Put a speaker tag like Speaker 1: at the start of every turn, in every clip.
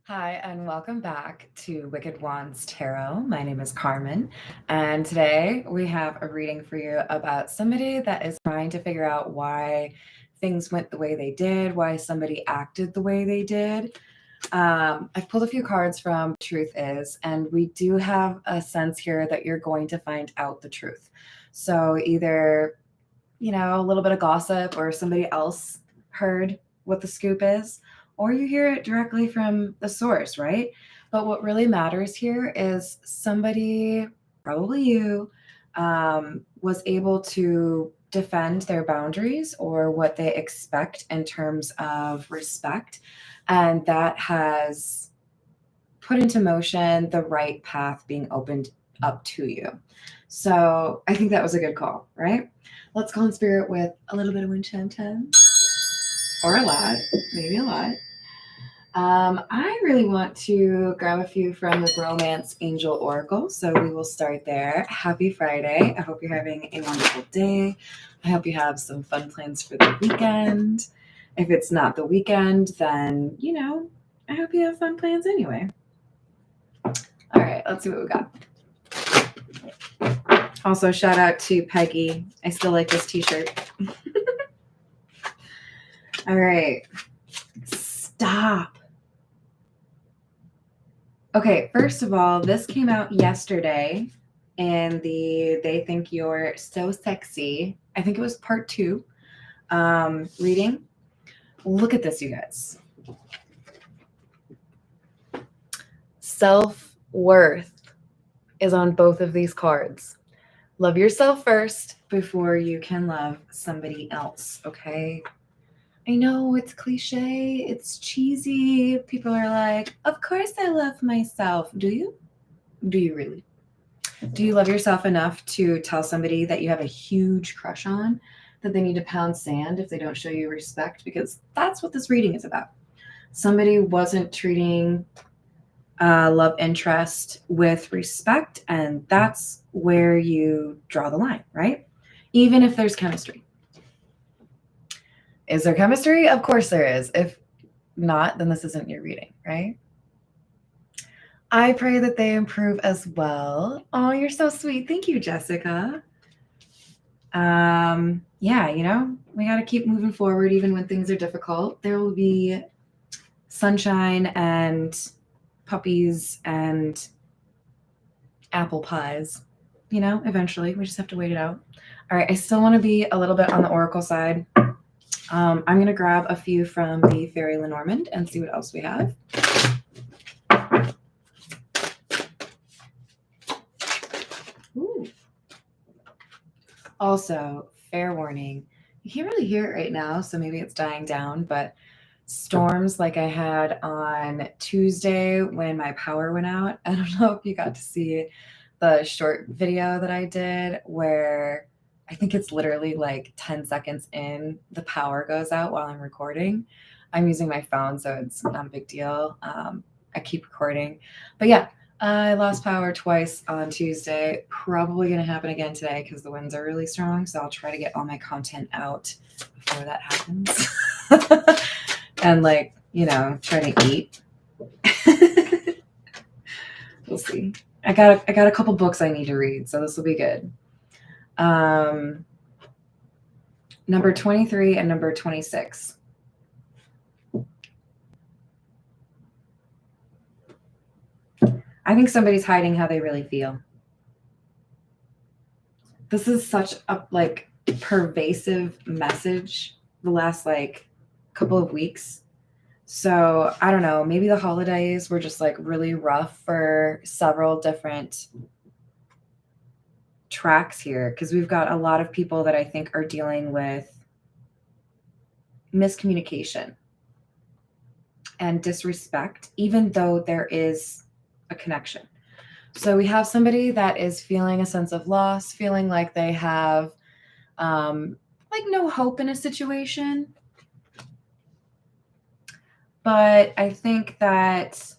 Speaker 1: Hi, and welcome back to Wicked Wands Tarot. My name is Carmen, and today we have a reading for you about somebody that is trying to figure out why things went the way they did, why somebody acted the way they did. I've pulled a few cards from Truth Is, and we do have a sense here that you're going to find out the truth. So either, a little bit of gossip or somebody else heard what the scoop is, or you hear it directly from the source, right? But what really matters here is somebody, probably you, was able to defend their boundaries or what they expect in terms of respect. And that has put into motion the right path being opened up to you. So I think that was a good call, right? Let's call in spirit with a little bit of wind chime time, or a lot, maybe a lot. I really want to grab a few from the Bromance Angel Oracle, so we will start there. Happy Friday. I hope you're having a wonderful day. I hope you have some fun plans for the weekend. If it's not the weekend, then, I hope you have fun plans anyway. All right, let's see what we got. Also, shout out to Peggy. I still like this t-shirt. All right. Stop. Okay, first of all, this came out yesterday in the They Think You're So Sexy, I think it was part 2, reading. Look at this, you guys. Self-worth is on both of these cards. Love yourself first before you can love somebody else, okay? I know it's cliche, it's cheesy. People are like, of course I love myself. Do you? Do you really? Do you love yourself enough to tell somebody that you have a huge crush on, that they need to pound sand if they don't show you respect? Because that's what this reading is about. Somebody wasn't treating love interest with respect, and that's where you draw the line, right? Even if there's chemistry. Is there chemistry? Of course there is. If not, then this isn't your reading, right? I pray that they improve as well. Oh, you're so sweet. Thank you, Jessica. Yeah, we got to keep moving forward even when things are difficult. There will be sunshine and puppies and apple pies, eventually. We just have to wait it out. All right, I still want to be a little bit on the oracle side. I'm going to grab a few from the Fairy Lenormand and see what else we have. Ooh. Also, fair warning, you can't really hear it right now, so maybe it's dying down, but storms like I had on Tuesday when my power went out. I don't know if you got to see the short video that I did where I think it's literally like 10 seconds in, the power goes out while I'm recording. I'm using my phone, so it's not a big deal. I keep recording. But yeah, I lost power twice on Tuesday. Probably going to happen again today because the winds are really strong. So I'll try to get all my content out before that happens. And try to eat. We'll see. I got a couple books I need to read, so this will be good. Number 23 and number 26. I think somebody's hiding how they really feel. This is such a pervasive message the last couple of weeks. So I don't know, maybe the holidays were just really rough for several different tracks here, because we've got a lot of people that I think are dealing with miscommunication and disrespect, even though there is a connection. So we have somebody that is feeling a sense of loss, feeling like they have no hope in a situation. But I think that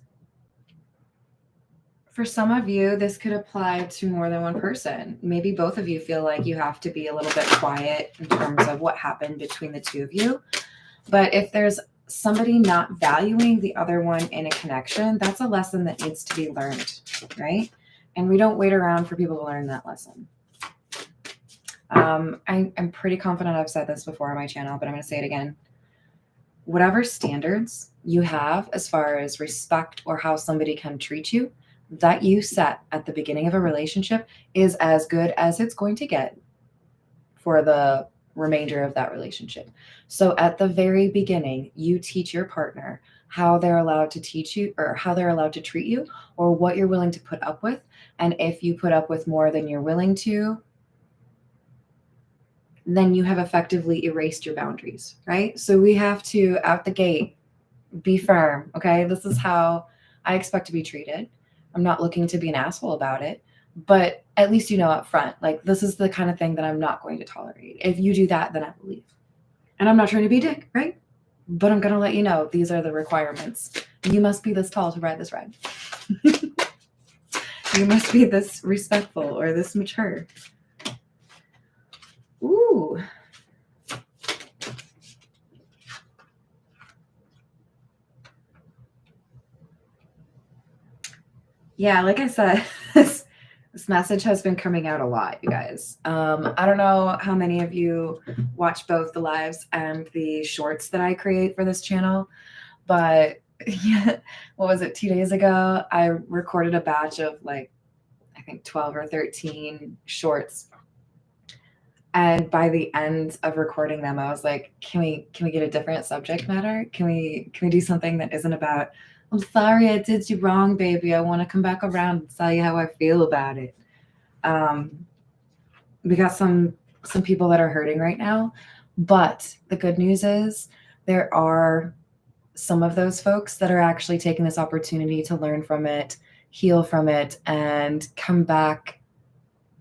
Speaker 1: for some of you, this could apply to more than one person. Maybe both of you feel like you have to be a little bit quiet in terms of what happened between the two of you. But if there's somebody not valuing the other one in a connection, that's a lesson that needs to be learned, right? And we don't wait around for people to learn that lesson. I'm pretty confident I've said this before on my channel, but I'm going to say it again. Whatever standards you have as far as respect or how somebody can treat you, that you set at the beginning of a relationship is as good as it's going to get for the remainder of that relationship. So at the very beginning, you teach your partner how they're allowed to teach you or how they're allowed to treat you or what you're willing to put up with. And if you put up with more than you're willing to, then you have effectively erased your boundaries, right? So we have to, out the gate, be firm, okay? This is how I expect to be treated. I'm not looking to be an asshole about it, but at least you know up front, like, this is the kind of thing that I'm not going to tolerate. If you do that, then I will leave. And I'm not trying to be a dick, right? But I'm going to let you know these are the requirements. You must be this tall to ride this ride. You must be this respectful or this mature. Ooh. Yeah, like I said, this message has been coming out a lot, you guys. I don't know how many of you watch both the lives and the shorts that I create for this channel, but yeah, what was it, 2 days ago? I recorded a batch of like, I think 12 or 13 shorts. And by the end of recording them, I was like, can we get a different subject matter? Can we do something that isn't about, I'm sorry I did you wrong, baby. I want to come back around and tell you how I feel about it. We got some people that are hurting right now, but the good news is there are some of those folks that are actually taking this opportunity to learn from it, heal from it, and come back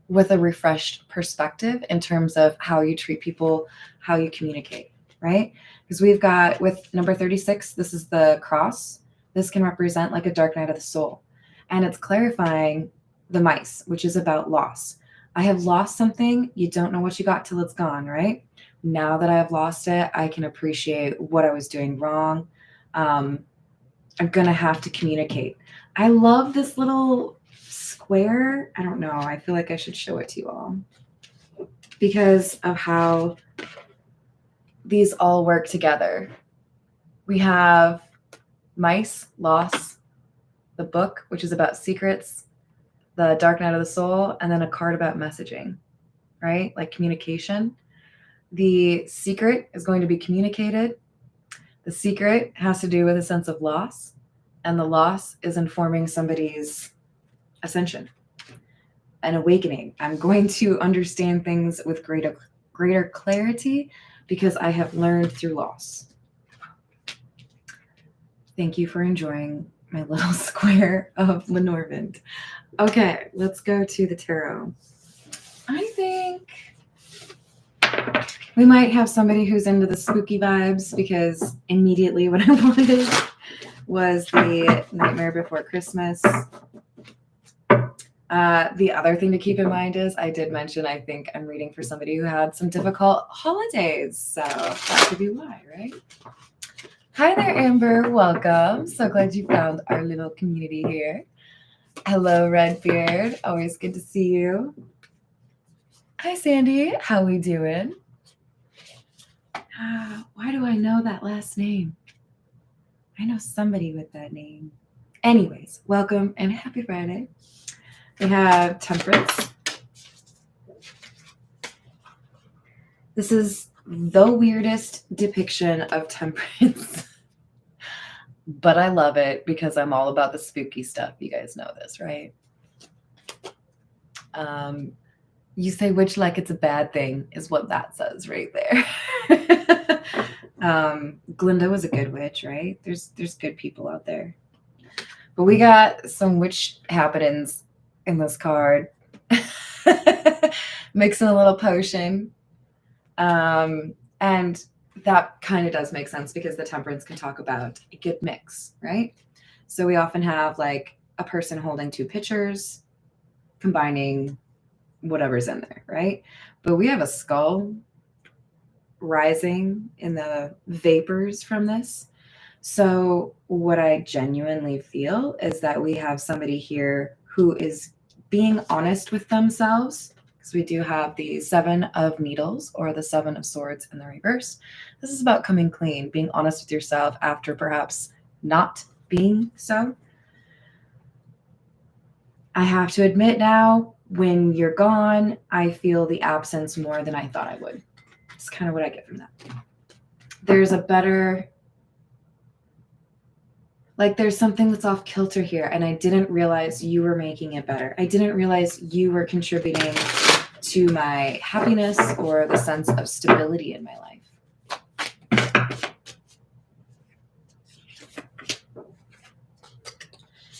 Speaker 1: with a refreshed perspective in terms of how you treat people, how you communicate, right? Because we've got, with number 36, this is the cross. This can represent like a dark night of the soul. And it's clarifying the mice, which is about loss. I have lost something. You don't know what you got till it's gone, right? Now that I have lost it, I can appreciate what I was doing wrong. I'm going to have to communicate. I love this little square. I don't know. I feel like I should show it to you all because of how these all work together. We have mice, loss, the book, which is about secrets, the dark night of the soul, and then a card about messaging, right? Like communication. The secret is going to be communicated. The secret has to do with a sense of loss, and the loss is informing somebody's ascension, an awakening. I'm going to understand things with greater clarity because I have learned through loss. Thank you for enjoying my little square of Lenormand. Okay, let's go to the tarot. I think we might have somebody who's into the spooky vibes because immediately what I wanted was the Nightmare Before Christmas. The other thing to keep in mind is I did mention I think I'm reading for somebody who had some difficult holidays. So that could be why, right? Hi there, Amber. Welcome. So glad you found our little community here. Hello, Redbeard. Always good to see you. Hi, Sandy. How we doing? Why do I know that last name? I know somebody with that name. Anyways, welcome and happy Friday. We have Temperance. This is the weirdest depiction of temperance, but I love it because I'm all about the spooky stuff. You guys know this, right? You say witch like it's a bad thing is what that says right there. Glinda was a good witch, right? There's good people out there. But we got some witch happenings in this card. Mixing a little potion. And that kind of does make sense because the temperance can talk about a good mix, right? So we often have like a person holding two pitchers, combining whatever's in there, right? But we have a skull rising in the vapors from this. So what I genuinely feel is that we have somebody here who is being honest with themselves, because we do have the Seven of Needles or the Seven of Swords in the reverse. This is about coming clean, being honest with yourself after perhaps not being so. I have to admit now, when you're gone, I feel the absence more than I thought I would. It's kind of what I get from that. There's a better, like there's something that's off kilter here, and I didn't realize you were making it better. I didn't realize you were contributing to my happiness or the sense of stability in my life.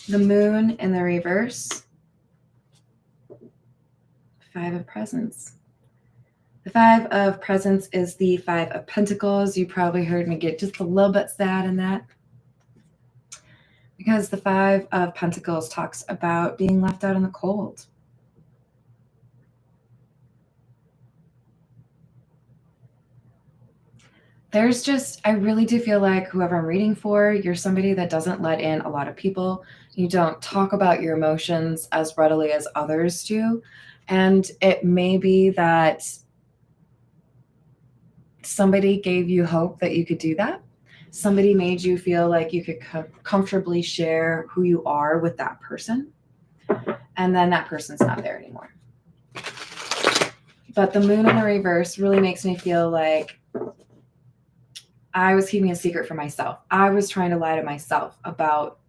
Speaker 1: The moon in the reverse. Five of Presents. The Five of Presents is the Five of Pentacles. You probably heard me get just a little bit sad in that, because the Five of Pentacles talks about being left out in the cold. There's just, I really do feel like whoever I'm reading for, you're somebody that doesn't let in a lot of people. You don't talk about your emotions as readily as others do. And it may be that somebody gave you hope that you could do that. Somebody made you feel like you could comfortably share who you are with that person. And then that person's not there anymore. But the moon in the reverse really makes me feel like I was keeping a secret for myself. I was trying to lie to myself about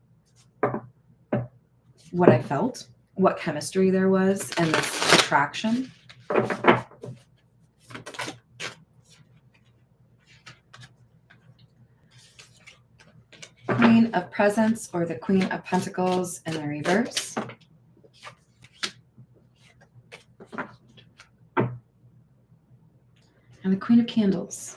Speaker 1: what I felt, what chemistry there was, and this attraction. Queen of Presents or the Queen of Pentacles in the reverse. And the Queen of Candles.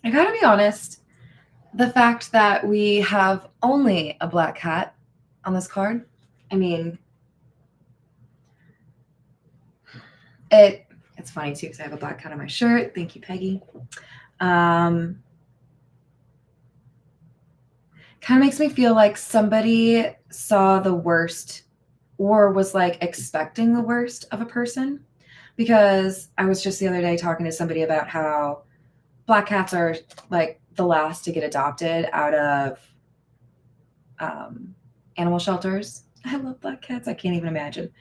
Speaker 1: I gotta be honest, the fact that we have only a black cat on this card, I mean, it's funny too because I have a black cat on my shirt. Thank you, Peggy. Kind of makes me feel like somebody saw the worst or was like expecting the worst of a person, because I was just the other day talking to somebody about how black cats are like the last to get adopted out of animal shelters. I love black cats. I can't even imagine.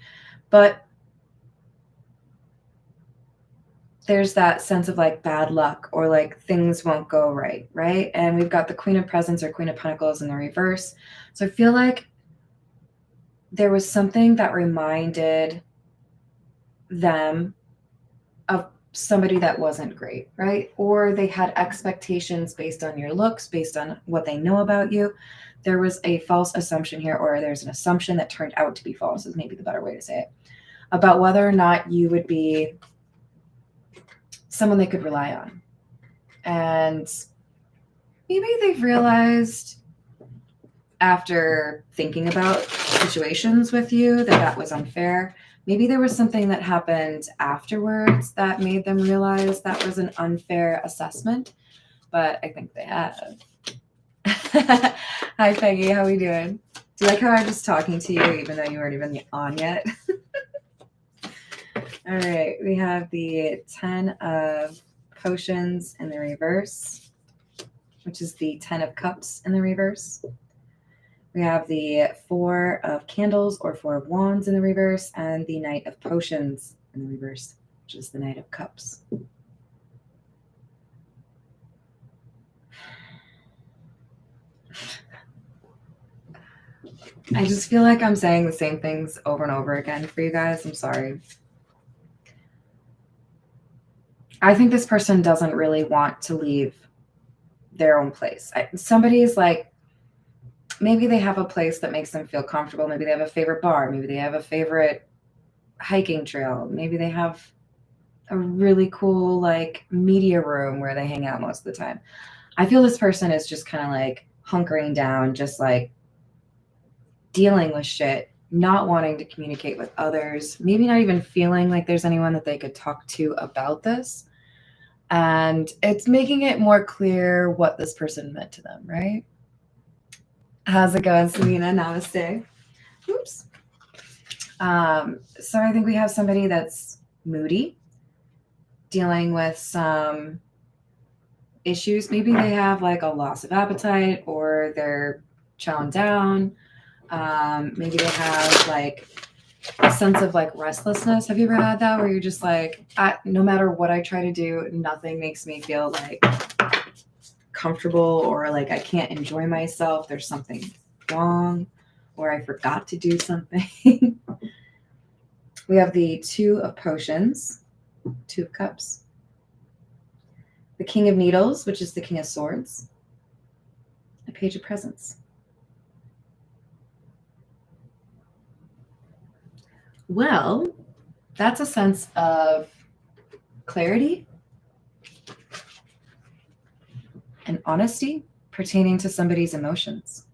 Speaker 1: But there's that sense of like bad luck or like things won't go right, right? And we've got the Queen of Presents or Queen of Pentacles in the reverse. So I feel like there was something that reminded them of somebody that wasn't great, right? Or they had expectations based on your looks, based on what they know about you. There was a false assumption here, or there's an assumption that turned out to be false, is maybe the better way to say it, about whether or not you would be someone they could rely on. And maybe they've realized after thinking about situations with you that that was unfair. Maybe there was something that happened afterwards that made them realize that was an unfair assessment, but I think they have. Hi, Peggy. How are we doing? Do you like how I'm just talking to you even though you weren't even on yet? All right. We have the 10 of Potions in the reverse, which is the 10 of Cups in the reverse. We have the 4 of Candles or 4 of Wands in the reverse, and the Knight of Potions in the reverse, which is the Knight of Cups. I just feel like I'm saying the same things over and over again for you guys. I'm sorry. I think this person doesn't really want to leave their own place. Somebody's like, maybe they have a place that makes them feel comfortable. Maybe they have a favorite bar. Maybe they have a favorite hiking trail. Maybe they have a really cool like media room where they hang out most of the time. I feel this person is just kind of like hunkering down, just like dealing with shit not wanting to communicate with others, maybe not even feeling like there's anyone that they could talk to about this. And it's making it more clear what this person meant to them, right? How's it going, Selena? Namaste. Oops. So I think we have somebody that's moody, dealing with some issues. Maybe they have like a loss of appetite, or they're chowing down. Maybe they have like a sense of like restlessness. Have you ever had that, where you're just like, no matter what I try to do, nothing makes me feel like comfortable, or like I can't enjoy myself? There's something wrong, or I forgot to do something. We have the Two of Potions, Two of Cups, the King of Needles, which is the King of Swords, a Page of Presents. Well, that's a sense of clarity and honesty pertaining to somebody's emotions.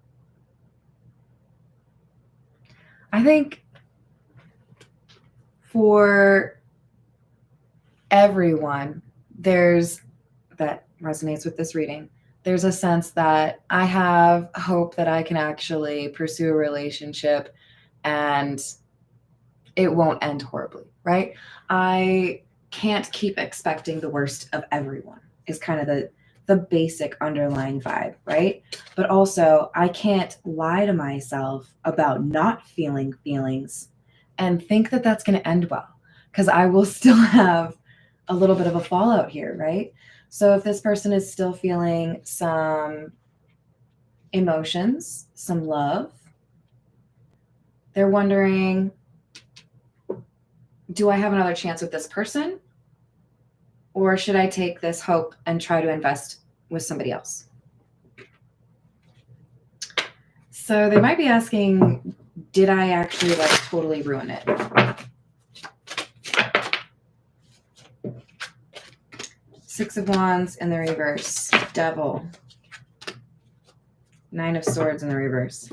Speaker 1: I think for everyone, there's, that resonates with this reading, there's a sense that I have hope that I can actually pursue a relationship and it won't end horribly, right? I can't keep expecting the worst of everyone is kind of the basic underlying vibe, right? But also, I can't lie to myself about not feeling feelings and think that that's going to end well, because I will still have a little bit of a fallout here, right? So if this person is still feeling some emotions, some love, they're wondering, do I have another chance with this person? Or should I take this hope and try to invest with somebody else? So they might be asking, did I actually like totally ruin it? Six of Wands in the reverse, Devil, Nine of Swords in the reverse.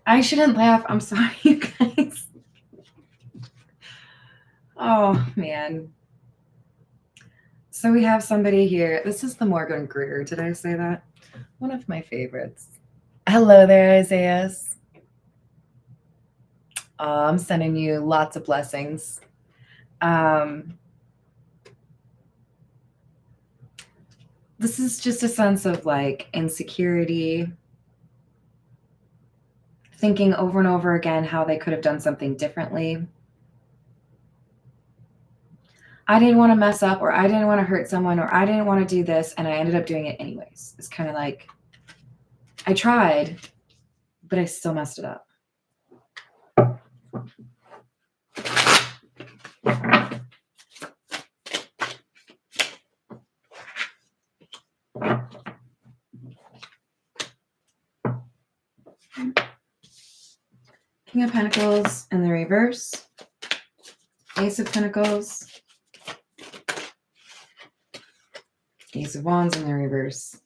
Speaker 1: I shouldn't laugh. I'm sorry, you guys. Oh, man. So we have somebody here. This is the Morgan Greer. Did I say that? One of my favorites. Hello there, Isaiah. I'm sending you lots of blessings. This is just a sense of like insecurity, thinking over and over again how they could have done something differently. I didn't want to mess up, or I didn't want to hurt someone, or I didn't want to do this, and I ended up doing it anyways. It's kind of like, I tried, but I still messed it up. King of Pentacles in the reverse, Ace of Pentacles, Ace of Wands in the reverse.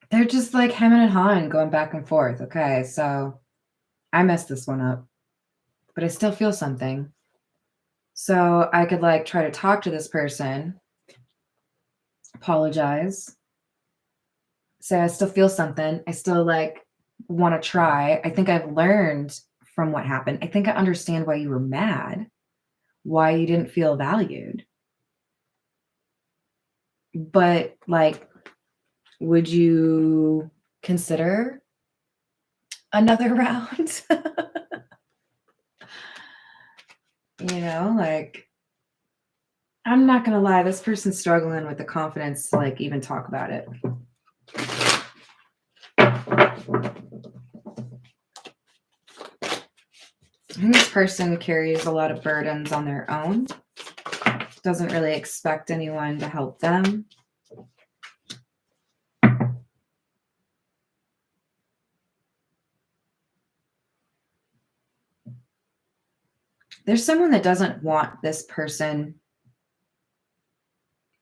Speaker 1: They're just like hemming and hawing, going back and forth. Okay, so I messed this one up, but I still feel something. So I could like try to talk to this person, apologize, say I still feel something. I still like want to try. I think I've learned from what happened. I think I understand why you were mad, why you didn't feel valued. But like, would you consider another round? You know, like, I'm not going to lie. This person's struggling with the confidence to like even talk about it. I think this person carries a lot of burdens on their own. Doesn't really expect anyone to help them. There's someone that doesn't want this person,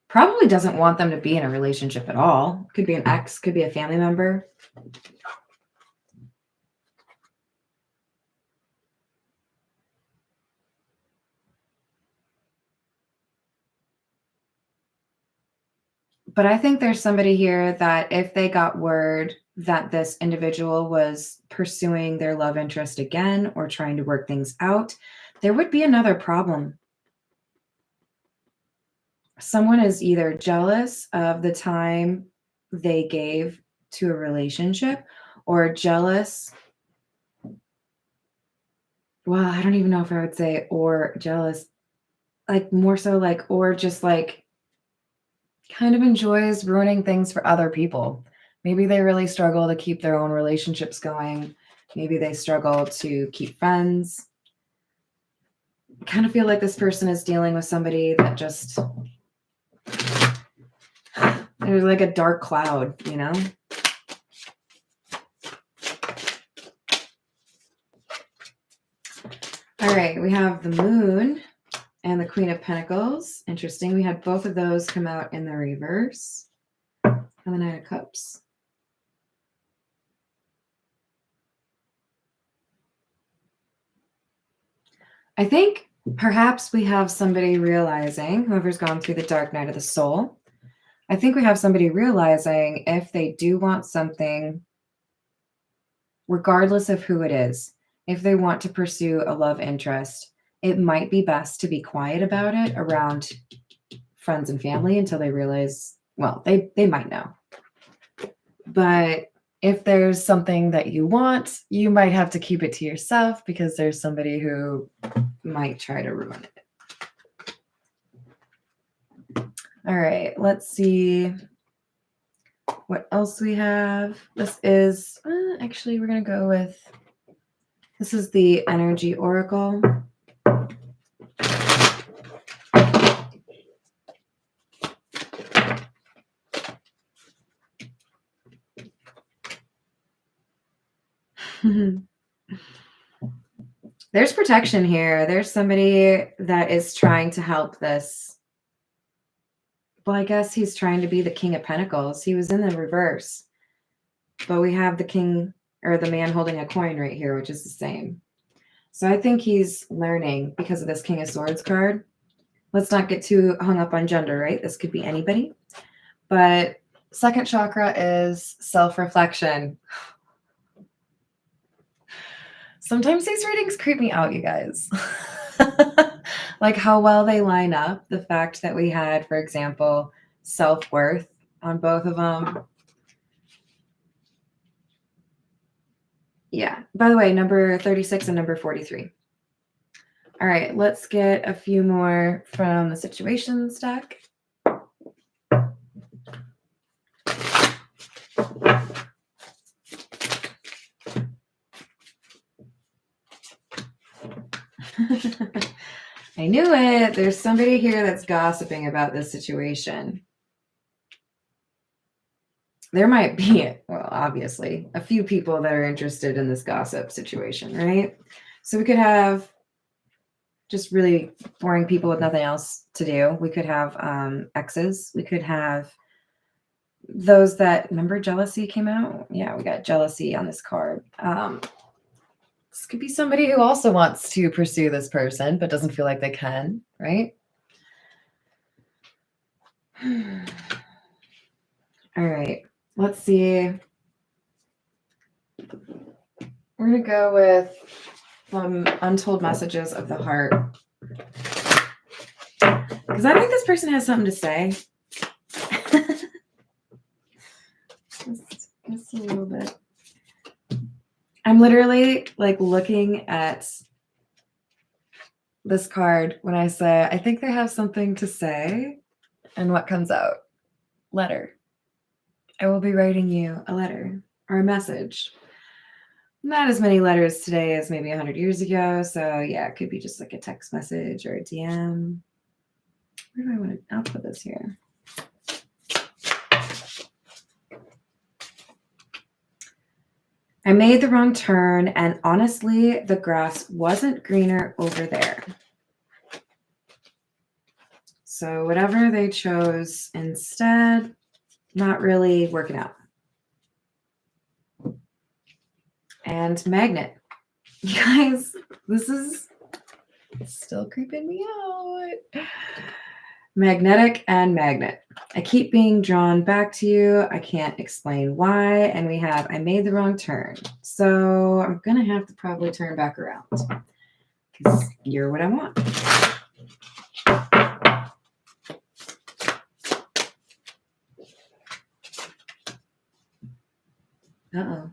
Speaker 1: probably doesn't want them to be in a relationship at all. Could be an ex, could be a family member. But I think there's somebody here that if they got word that this individual was pursuing their love interest again or trying to work things out, there would be another problem. Someone is either jealous of the time they gave to a relationship or jealous. Well, I don't even know if I would say or jealous, like more so like, or just like kind of enjoys ruining things for other people. Maybe they really struggle to keep their own relationships going. Maybe they struggle to keep friends. I kind of feel like this person is dealing with somebody that just, there's like a dark cloud, you know? All right, we have the Moon and the Queen of Pentacles. Interesting. We had both of those come out in the reverse. And the Nine of Cups. I think perhaps we have somebody realizing, whoever's gone through the dark night of the soul, I think we have somebody realizing if they do want something, regardless of who it is, if they want to pursue a love interest, it might be best to be quiet about it around friends and family until they realize, well, they might know. But if there's something that you want, you might have to keep it to yourself because there's somebody who might try to ruin it. All right, let's see what else we have. This is, actually, we're going to go with, this is the Energy Oracle. There's protection here. There's somebody that is trying to help this. Well, I guess he's trying to be the King of Pentacles. He was in the reverse. But we have the king or the man holding a coin right here, which is the same. So I think he's learning because of this King of Swords card. Let's not get too hung up on gender, right? This could be anybody. But second chakra is self-reflection. Sometimes these readings creep me out, you guys. Like how well they line up. The fact that we had, for example, self-worth on both of them. Yeah. By the way, number 36 and number 43. All right, let's get a few more from the situations deck. I knew it. There's somebody here that's gossiping about this situation. There might be, well, obviously, a few people that are interested in this gossip situation, right? So we could have just really boring people with nothing else to do. We could have exes. We could have those that, remember jealousy came out? Yeah, we got jealousy on this card. This could be somebody who also wants to pursue this person, but doesn't feel like they can, right? All right, let's see. We're going to go with Untold Messages of the Heart. Because I think this person has something to say. just a little bit. I'm literally like looking at this card when I say, I think they have something to say. And what comes out? Letter. I will be writing you a letter or a message. Not as many letters today as maybe 100 years ago. So yeah, it could be just like a text message or a DM. Where do I want to, I'll put this here. I made the wrong turn, and honestly, the grass wasn't greener over there. So whatever they chose instead, not really working out. And magnet. You guys, this is still creeping me out. Magnetic and magnet. I keep being drawn back to you. I can't explain why. And we have, I made the wrong turn. So I'm going to have to probably turn back around because you're what I want. Uh-oh.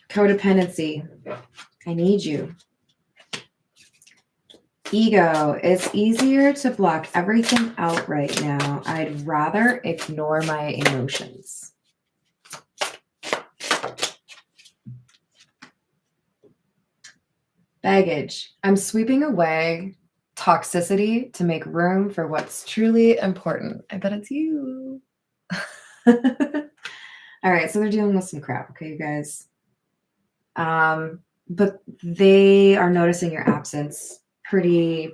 Speaker 1: Codependency. I need you. Ego. It's easier to block everything out right now. I'd rather ignore my emotions. Baggage. I'm sweeping away toxicity to make room for what's truly important. I bet it's you. All right, so they're dealing with some crap, okay, you guys? But they are noticing your absence pretty.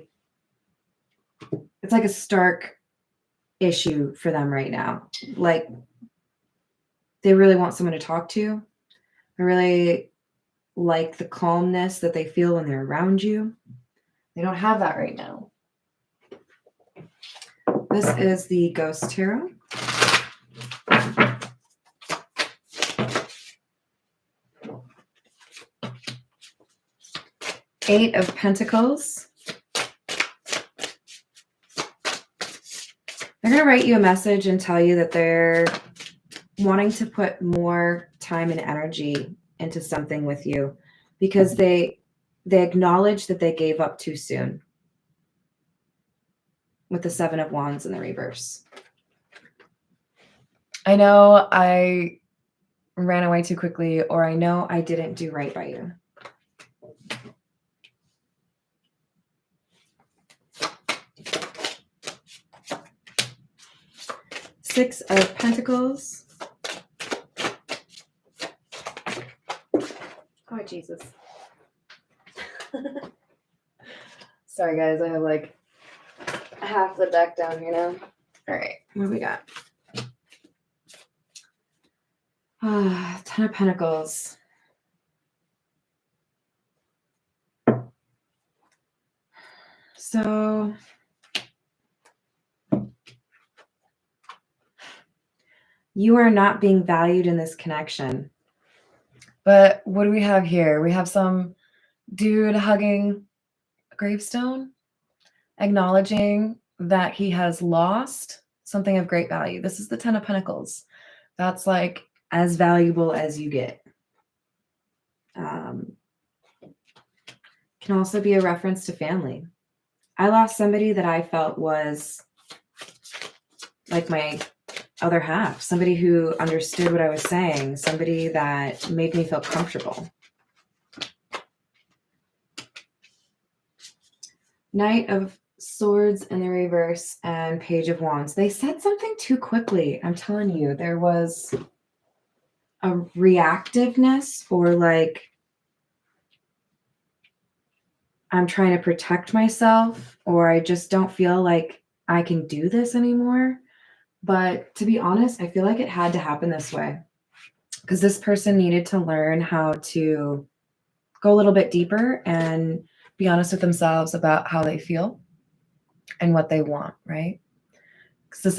Speaker 1: It's like a stark issue for them right now. Like they really want someone to talk to. They really like the calmness that they feel when they're around you. They don't have that right now. This is the Ghost Tarot. Eight of Pentacles. They're going to write you a message and tell you that they're wanting to put more time and energy into something with you because they acknowledge that they gave up too soon with the Seven of Wands in the reverse. I know I ran away too quickly, or I know I didn't do right by you. Six of Pentacles. Oh, Jesus. Sorry, guys. I have like half the deck down here now. All right. What do we got? Ten of Pentacles. So you are not being valued in this connection. But what do we have here? We have some dude hugging a gravestone, acknowledging that he has lost something of great value. This is the Ten of Pentacles. That's like as valuable as you get. Can also be a reference to family. I lost somebody that I felt was like my other half, somebody who understood what I was saying, somebody that made me feel comfortable. Knight of Swords in the reverse and Page of Wands. They said something too quickly. I'm telling you, there was a reactiveness or like I'm trying to protect myself or I just don't feel like I can do this anymore. But to be honest, I feel like it had to happen this way because this person needed to learn how to go a little bit deeper and be honest with themselves about how they feel and what they want, right? Because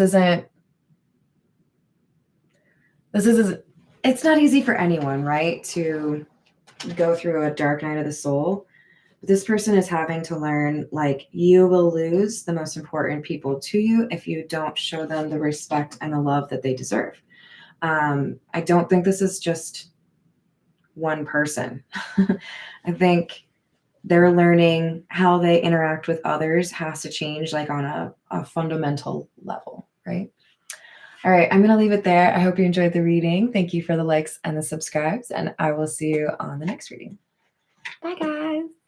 Speaker 1: it's not easy for anyone, right? To go through a dark night of the soul. But this person is having to learn, like, you will lose the most important people to you if you don't show them the respect and the love that they deserve. I don't think this is just one person. I think they're learning how they interact with others has to change like on a fundamental level, right? All right, I'm going to leave it there. I hope you enjoyed the reading. Thank you for the likes and the subscribes, and I will see you on the next reading. Bye, guys.